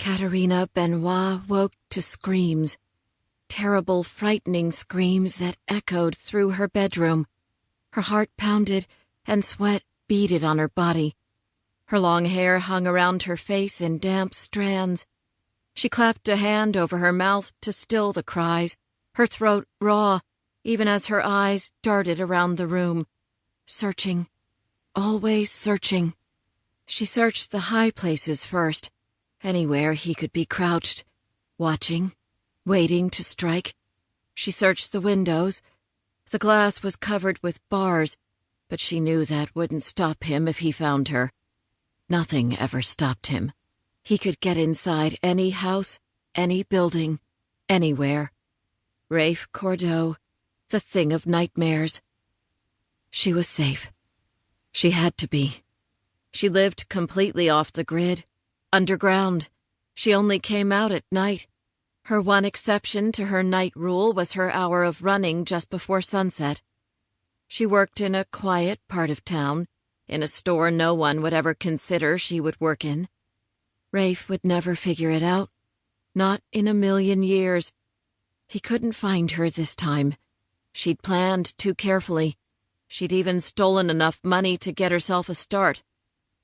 Katerina Benoit woke to screams, terrible, frightening screams that echoed through her bedroom. Her heart pounded and sweat beaded on her body. Her long hair hung around her face in damp strands. She clapped a hand over her mouth to still the cries, her throat raw, even as her eyes darted around the room, searching, always searching. She searched the high places first, anywhere he could be crouched, watching, waiting to strike. She searched the windows. The glass was covered with bars, but she knew that wouldn't stop him if he found her. Nothing ever stopped him. He could get inside any house, any building, anywhere. Rafe Cordeaux, the thing of nightmares. She was safe. She had to be. She lived completely off the grid, underground. She only came out at night. Her one exception to her night rule was her hour of running just before sunset. She worked in a quiet part of town, in a store no one would ever consider she would work in. Rafe would never figure it out. Not in a million years. He couldn't find her this time. She'd planned too carefully. She'd even stolen enough money to get herself a start.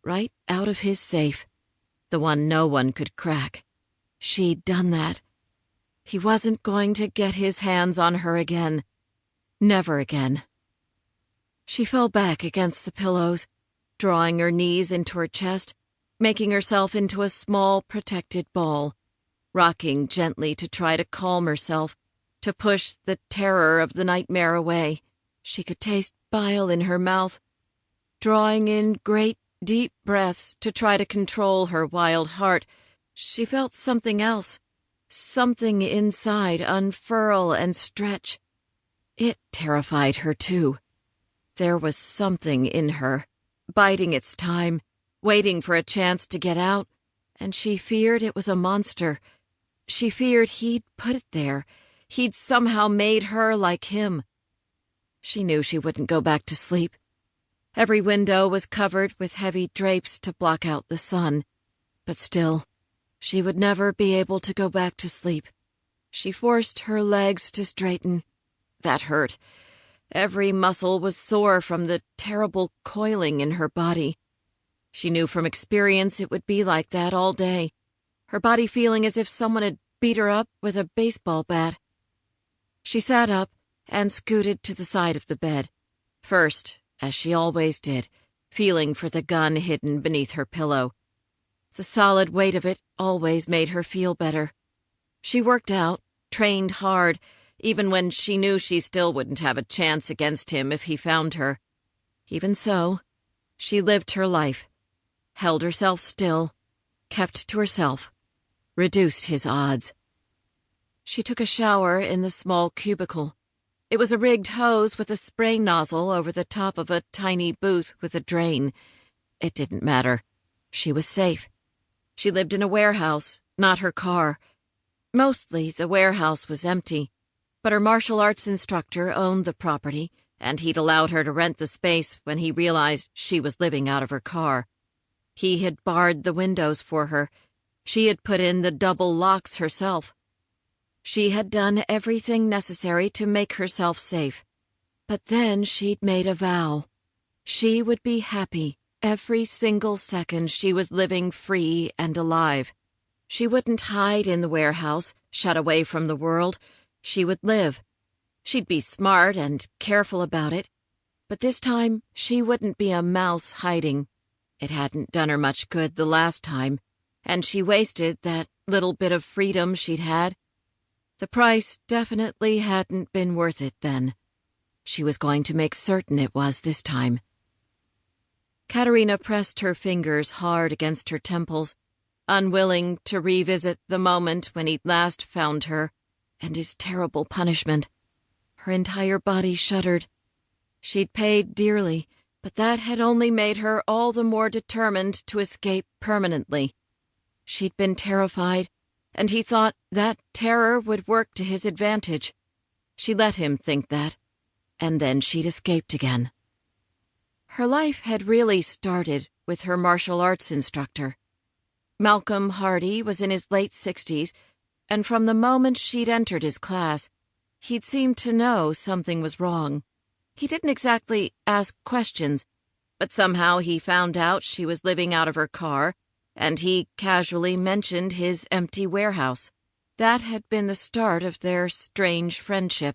Right out of his safe. The one no one could crack. She'd done that. He wasn't going to get his hands on her again. Never again. She fell back against the pillows, drawing her knees into her chest, making herself into a small, protected ball, rocking gently to try to calm herself, to push the terror of the nightmare away. She could taste bile in her mouth, drawing in great, deep breaths to try to control her wild heart. She felt something else, something inside unfurl and stretch. It terrified her, too. There was something in her, biding its time, waiting for a chance to get out, and she feared it was a monster. She feared he'd put it there. He'd somehow made her like him. She knew she wouldn't go back to sleep. Every window was covered with heavy drapes to block out the sun, but still, she would never be able to go back to sleep. She forced her legs to straighten. That hurt. Every muscle was sore from the terrible coiling in her body. She knew from experience it would be like that all day, her body feeling as if someone had beat her up with a baseball bat. She sat up and scooted to the side of the bed, first, as she always did, feeling for the gun hidden beneath her pillow. The solid weight of it always made her feel better. She worked out, trained hard, even when she knew she still wouldn't have a chance against him if he found her. Even so, she lived her life, held herself still, kept to herself, reduced his odds. She took a shower in the small cubicle. It was a rigged hose with a spray nozzle over the top of a tiny booth with a drain. It didn't matter. She was safe. She lived in a warehouse, not her car. Mostly the warehouse was empty, but her martial arts instructor owned the property, and he'd allowed her to rent the space when he realized she was living out of her car. He had barred the windows for her. She had put in the double locks herself. She had done everything necessary to make herself safe. But then she'd made a vow. She would be happy every single second she was living free and alive. She wouldn't hide in the warehouse, shut away from the world. She would live. She'd be smart and careful about it. But this time, she wouldn't be a mouse hiding. It hadn't done her much good the last time, and she wasted that little bit of freedom she'd had. The price definitely hadn't been worth it then. She was going to make certain it was this time. Katerina pressed her fingers hard against her temples, unwilling to revisit the moment when he'd last found her, and his terrible punishment. Her entire body shuddered. She'd paid dearly, but that had only made her all the more determined to escape permanently. She'd been terrified, and he thought that terror would work to his advantage. She let him think that, and then she'd escaped again. Her life had really started with her martial arts instructor. Malcolm Hardy was in his late 60s, and from the moment she'd entered his class, he'd seemed to know something was wrong. He didn't exactly ask questions, but somehow he found out she was living out of her car, and he casually mentioned his empty warehouse. That had been the start of their strange friendship.